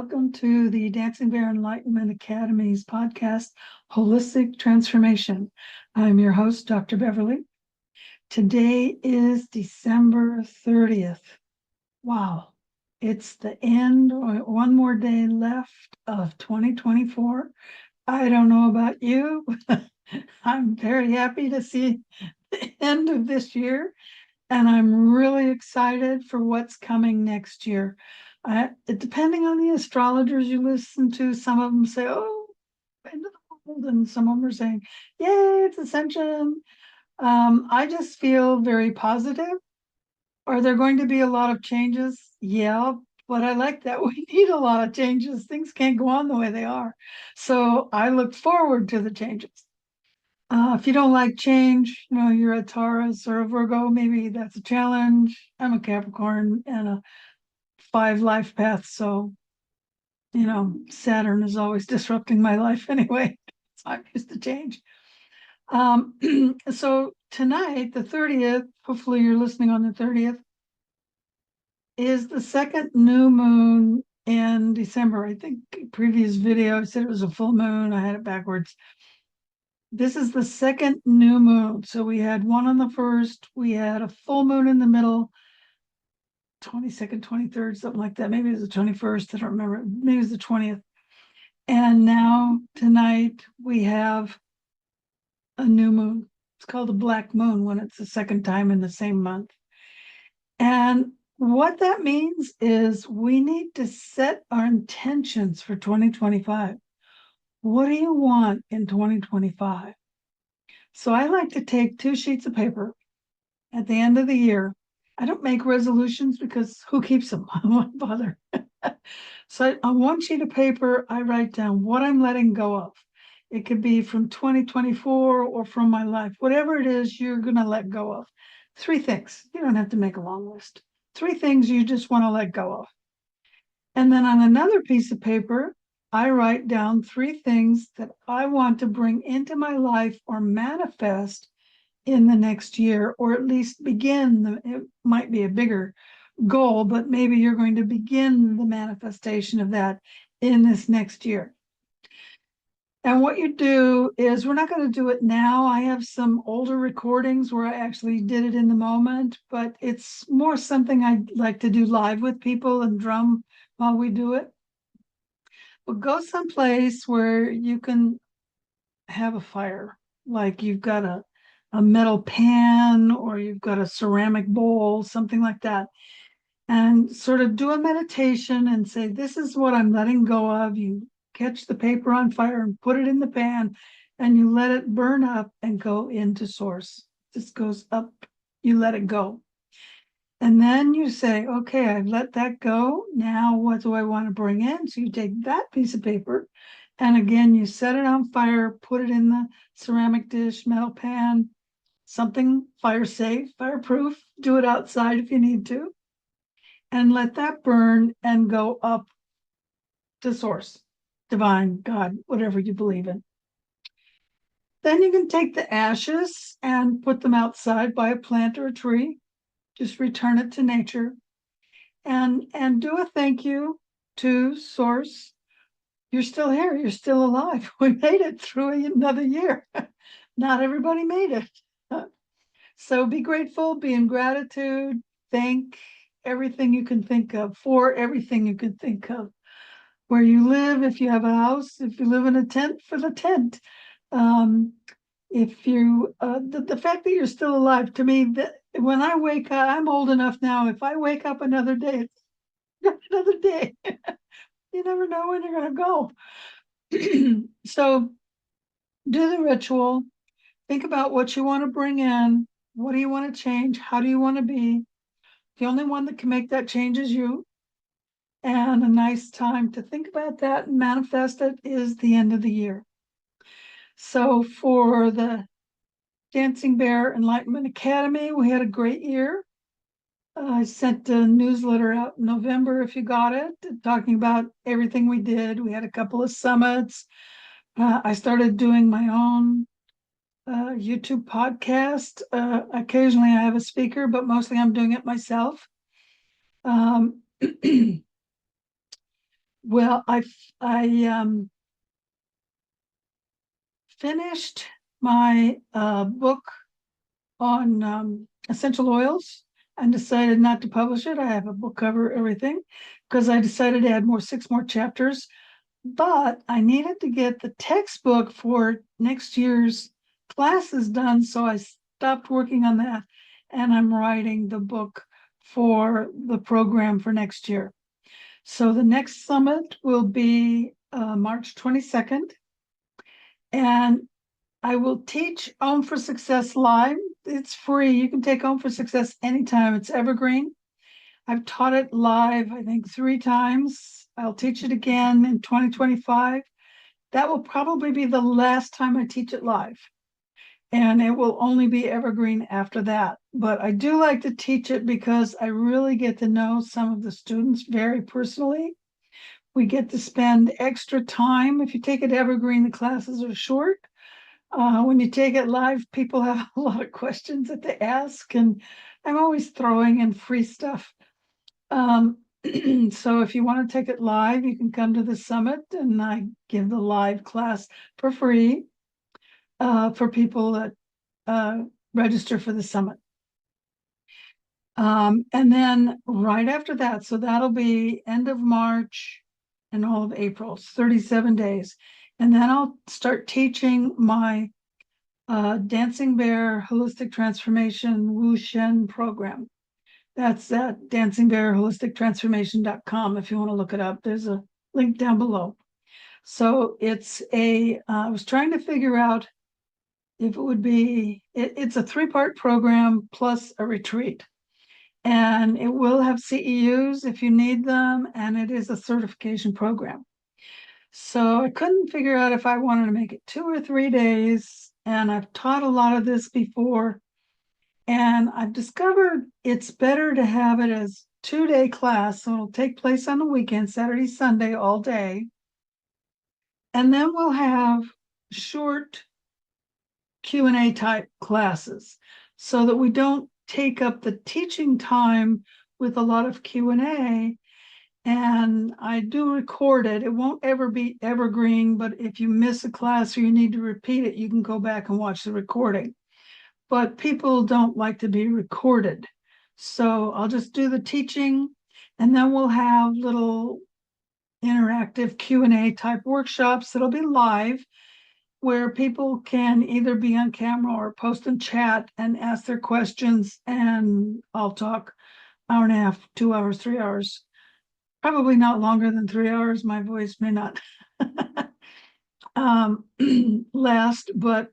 welcome to the Dancing Bear Enlightenment Academy's podcast, Holistic Transformation. I'm your host, Dr. Beverly. Today is December 30th. Wow, it's the end, one more day left of 2024. I don't know about you. I'm very happy to see the end of this year, and I'm really excited for what's coming next year. Depending on the astrologers you listen to, some of them say, oh, end of the world, and some of them are saying, yay, it's ascension. I just feel very positive. Are there going to be a lot of changes? Yeah, but I like that we need a lot of changes. Things can't go on the way they are. So I look forward to the changes. If you don't like change, you're a Taurus or a Virgo, maybe that's a challenge. I'm a Capricorn and a 5 life paths. So, Saturn is always disrupting my life anyway. So I'm used to change. So tonight, the 30th, hopefully you're listening on the 30th, is the second new moon in December. I think previous video, I said it was a full moon. I had it backwards. This is the second new moon. So we had one on the first, we had a full moon in the middle, 22nd, 23rd, something like that. Maybe it was the 21st. I don't remember. Maybe it was the 20th. And now tonight we have a new moon. It's called a black moon when it's the second time in the same month. And what that means is we need to set our intentions for 2025. What do you want in 2025? So I like to take 2 sheets of paper at the end of the year. I don't make resolutions because who keeps them? I won't bother. So on 1 sheet of paper, I write down what I'm letting go of. It could be from 2024 or from my life, whatever it is you're going to let go of. 3 things. You don't have to make a long list. 3 things you just want to let go of. And then on another piece of paper, I write down 3 things that I want to bring into my life or manifest in the next year, or at least begin. It might be a bigger goal, but maybe you're going to begin the manifestation of that in this next year. And what you do is, we're not going to do it now. I have some older recordings where I actually did it in the moment, but it's more something I'd like to do live with people and drum while we do it. But go someplace where you can have a fire, like you've got a metal pan or you've got a ceramic bowl, something like that, and sort of do a meditation and say, this is what I'm letting go of. You catch the paper on fire and put it in the pan and you let it burn up and go into source. This goes up, you let it go. And then you say, okay, I've let that go. Now what do I want to bring in? So you take that piece of paper and again, you set it on fire, put it in the ceramic dish, metal pan, something fire safe, fireproof. Do it outside if you need to. And let that burn and go up to source, divine, God, whatever you believe in. Then you can take the ashes and put them outside by a plant or a tree. Just return it to nature and do a thank you to source. You're still here. You're still alive. We made it through another year. Not everybody made it. So be grateful, be in gratitude, thank everything you can think of, for everything you can think of. Where you live, if you have a house, if you live in a tent, for the tent. If you, the fact that you're still alive, to me, that when I wake up, I'm old enough now, if I wake up another day, it's another day. You never know when you're going to go. So do the ritual, think about what you want to bring in, what do you want to change, how do you want to be. The only one that can make that change is you. And a nice time to think about that and manifest it is the end of the year. So for the Dancing Bear Enlightenment Academy, we had a great year. I sent a newsletter out in November, if you got it, talking about everything we did. We had a couple of summits. I started doing my own YouTube podcast. Occasionally I have a speaker, but mostly I'm doing it myself. Well, I finished my book on essential oils and decided not to publish it. I have a book cover, everything, because I decided to add 6 more chapters. But I needed to get the textbook for next year's classes done, so I stopped working on that, and I'm writing the book for the program for next year. So the next summit will be March 22nd, and I will teach Own for Success live. It's free. You can take Own for Success anytime. It's evergreen. I've taught it live, I think, 3 times. I'll teach it again in 2025. That will probably be the last time I teach it live. And it will only be evergreen after that. But I do like to teach it because I really get to know some of the students very personally. We get to spend extra time. If you take it evergreen, the classes are short. When you take it live, people have a lot of questions that they ask, and I'm always throwing in free stuff. So if you want to take it live, you can come to the summit, and I give the live class for free for people that register for the summit. And then right after that, so that'll be end of March and all of April, 37 days. And then I'll start teaching my Dancing Bear Holistic Transformation Wu Shen program. That's at dancingbearholistictransformation.com if you want to look it up. There's a link down below. So it's I was trying to figure out if it would be, it's a 3-part program plus a retreat. And it will have CEUs if you need them, and it is a certification program. So I couldn't figure out if I wanted to make it 2 or 3 days, and I've taught a lot of this before, and I've discovered it's better to have it as 2-day class, so it'll take place on the weekend, Saturday, Sunday, all day. And then we'll have short Q&A type classes so that we don't take up the teaching time with a lot of Q&A. And I do record it. It won't ever be evergreen, but if you miss a class or you need to repeat it, you can go back and watch the recording. But people don't like to be recorded. So I'll just do the teaching, and then we'll have little interactive Q&A type workshops that'll be live, where people can either be on camera or post in chat and ask their questions, and I'll talk 1.5 hours, 2 hours, 3 hours. Probably not longer than 3 hours. My voice may not last, but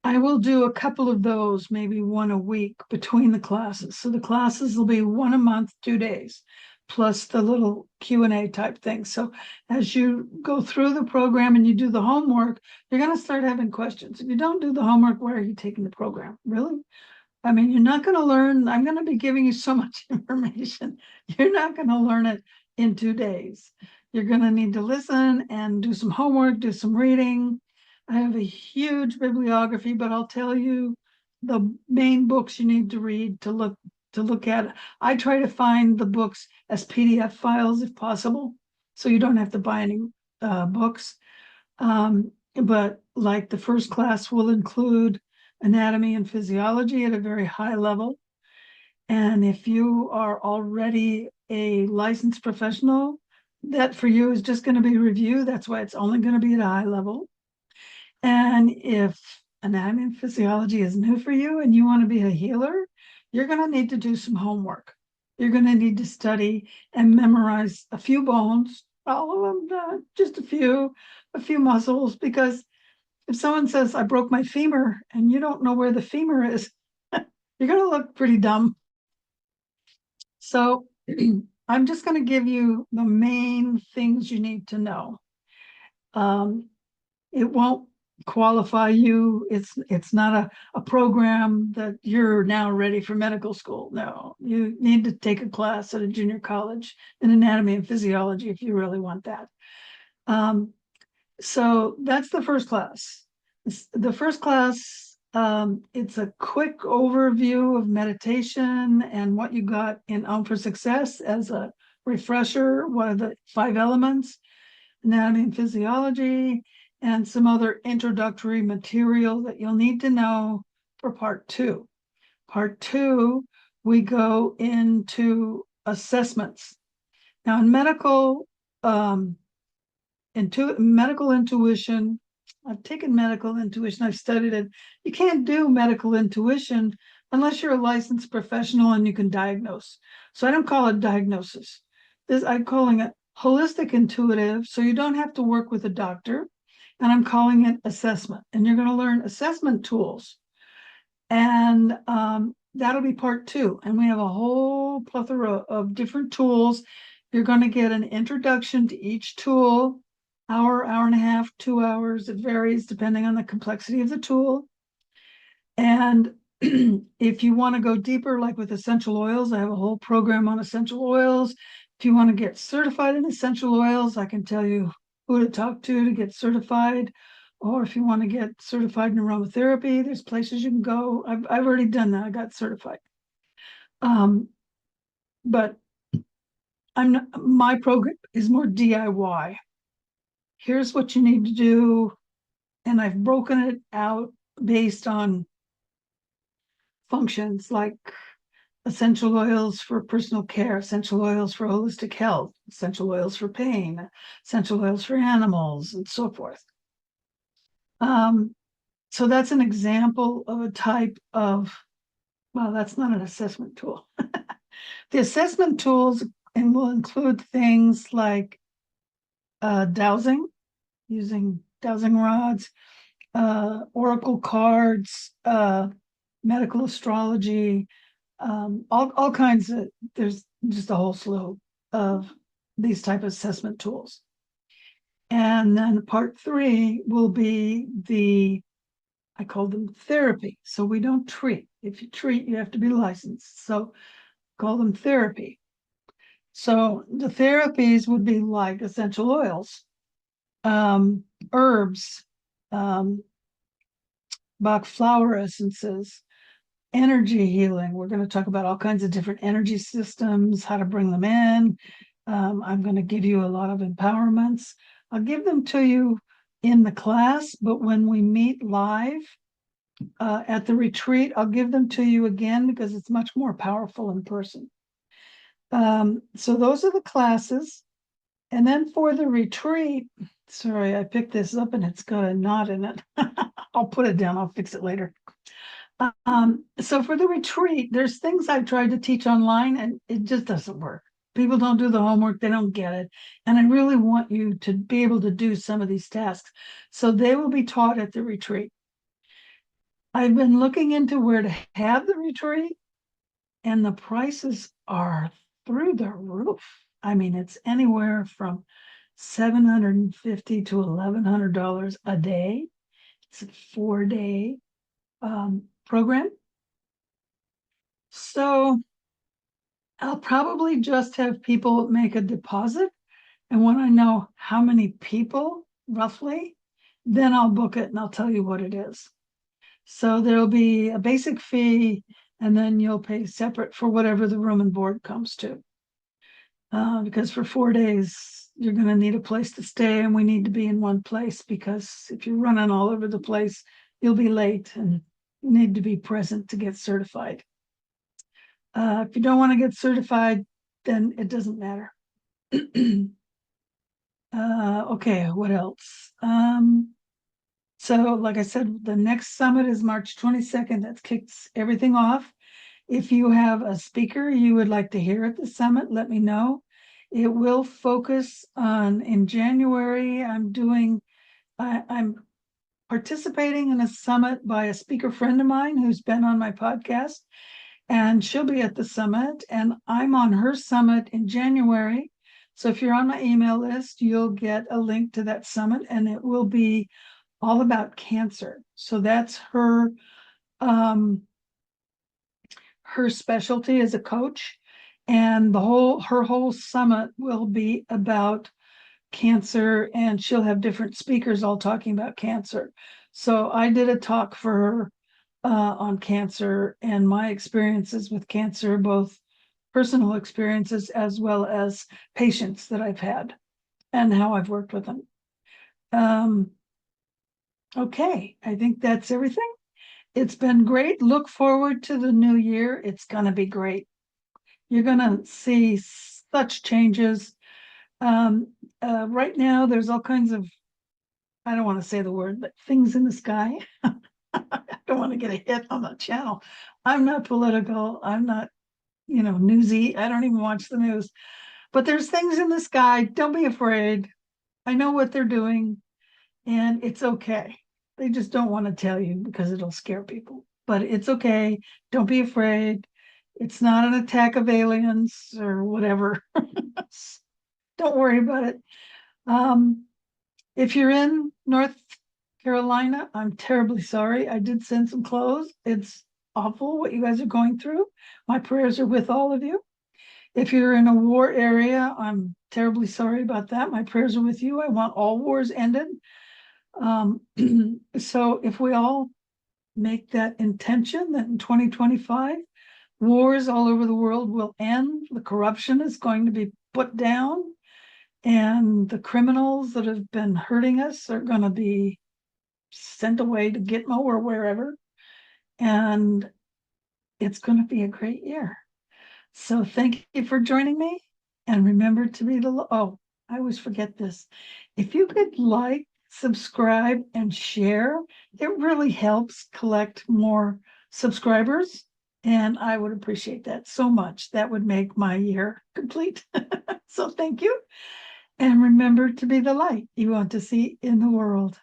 I will do a couple of those, maybe one a week between the classes. So the classes will be 1 a month, 2 days, plus the little Q&A type thing. So as you go through the program and you do the homework, you're going to start having questions. If you don't do the homework, why are you taking the program? Really? I mean, you're not going to learn. I'm going to be giving you so much information. You're not going to learn it in 2 days. You're going to need to listen and do some homework, do some reading. I have a huge bibliography, but I'll tell you the main books you need to read to look at. I try to find the books as PDF files if possible, so you don't have to buy any books. But like the first class will include anatomy and physiology at a very high level. And if you are already a licensed professional, that for you is just going to be review. That's why it's only going to be at a high level. And if anatomy and physiology is new for you and you want to be a healer, you're going to need to do some homework. You're going to need to study and memorize a few bones, all of them, just a few muscles, because if someone says, I broke my femur, and you don't know where the femur is, you're going to look pretty dumb. So I'm just going to give you the main things you need to know. It won't qualify you. It's not a program that you're now ready for medical school. No, you need to take a class at a junior college in anatomy and physiology if you really want that. So that's the first class. The first class, it's a quick overview of meditation and what you got in Own for Success as a refresher, what are the 5 elements, anatomy and physiology, and some other introductory material that you'll need to know for part 2. Part 2, we go into assessments. Now, in medical intuition, I've taken medical intuition, I've studied it. You can't do medical intuition unless you're a licensed professional and you can diagnose. So I don't call it diagnosis. I'm calling it holistic intuitive, so you don't have to work with a doctor. And I'm calling it assessment. And you're going to learn assessment tools. And that'll be part 2. And we have a whole plethora of different tools. You're going to get an introduction to each tool, hour, hour and a half, 2 hours. It varies depending on the complexity of the tool. And if you want to go deeper, like with essential oils, I have a whole program on essential oils. If you want to get certified in essential oils, I can tell you who to talk to get certified. Or if you want to get certified in aromatherapy, there's places you can go. I've already done that. I got certified. But my program is more DIY. Here's what you need to do. And I've broken it out based on functions like essential oils for personal care, essential oils for holistic health, essential oils for pain, essential oils for animals, and so forth. So that's an example of a type of, well, that's not an assessment tool. The assessment tools and will include things like dowsing, using dowsing rods, oracle cards, medical astrology, all kinds of, there's just a whole slew of these type of assessment tools. And then part 3 will be I call them therapy. So we don't treat. If you treat, you have to be licensed. So call them therapy. So the therapies would be like essential oils, herbs, Bach flower essences, energy healing. We're going to talk about all kinds of different energy systems, how to bring them in. I'm going to give you a lot of empowerments. I'll give them to you in the class, but when we meet live at the retreat, I'll give them to you again because it's much more powerful in person. So those are the classes. And then for the retreat, sorry, I picked this up and it's got a knot in it. I'll put it down. I'll fix it later. So for the retreat, there's things I've tried to teach online and it just doesn't work. People don't do the homework. They don't get it. And I really want you to be able to do some of these tasks. So they will be taught at the retreat. I've been looking into where to have the retreat and the prices are through the roof. I mean, it's anywhere from $750 to $1,100 a day. It's a 4-day program. So I'll probably just have people make a deposit. And when I know how many people roughly, then I'll book it and I'll tell you what it is. So there'll be a basic fee and then you'll pay separate for whatever the room and board comes to. Because for 4 days, you're going to need a place to stay and we need to be in one place because if you're running all over the place, you'll be late and you need to be present to get certified. If you don't want to get certified, then it doesn't matter. Okay, what else? So like I said, the next summit is March 22nd. That kicks everything off. If you have a speaker you would like to hear at the summit, let me know. It will focus on, in January, I'm participating in a summit by a speaker friend of mine who's been on my podcast, and she'll be at the summit, and I'm on her summit in January. So if you're on my email list, you'll get a link to that summit, and it will be all about cancer. So that's her specialty as a coach, and her whole summit will be about cancer, and she'll have different speakers all talking about cancer. So I did a talk for her on cancer and my experiences with cancer, both personal experiences as well as patients that I've had and how I've worked with them. Okay, I think that's everything. It's been great. Look forward to the new year. It's going to be great. You're going to see such changes. Right now, there's all kinds of, I don't want to say the word, but things in the sky. I don't want to get a hit on the channel. I'm not political. I'm not, newsy. I don't even watch the news. But there's things in the sky. Don't be afraid. I know what they're doing, and it's okay. They just don't want to tell you because it'll scare people. But it's okay. Don't be afraid. It's not an attack of aliens or whatever. Don't worry about it. If you're in North Carolina, I'm terribly sorry. I did send some clothes. It's awful what you guys are going through. My prayers are with all of you. If you're in a war area, I'm terribly sorry about that. My prayers are with you. I want all wars ended. So if we all make that intention that in 2025, wars all over the world will end, the corruption is going to be put down, and the criminals that have been hurting us are going to be sent away to Gitmo or wherever. And it's going to be a great year. So thank you for joining me. And remember to be I always forget this. If you could like, subscribe, and share, it really helps collect more subscribers. And I would appreciate that so much. That would make my year complete. So thank you. And remember to be the light you want to see in the world.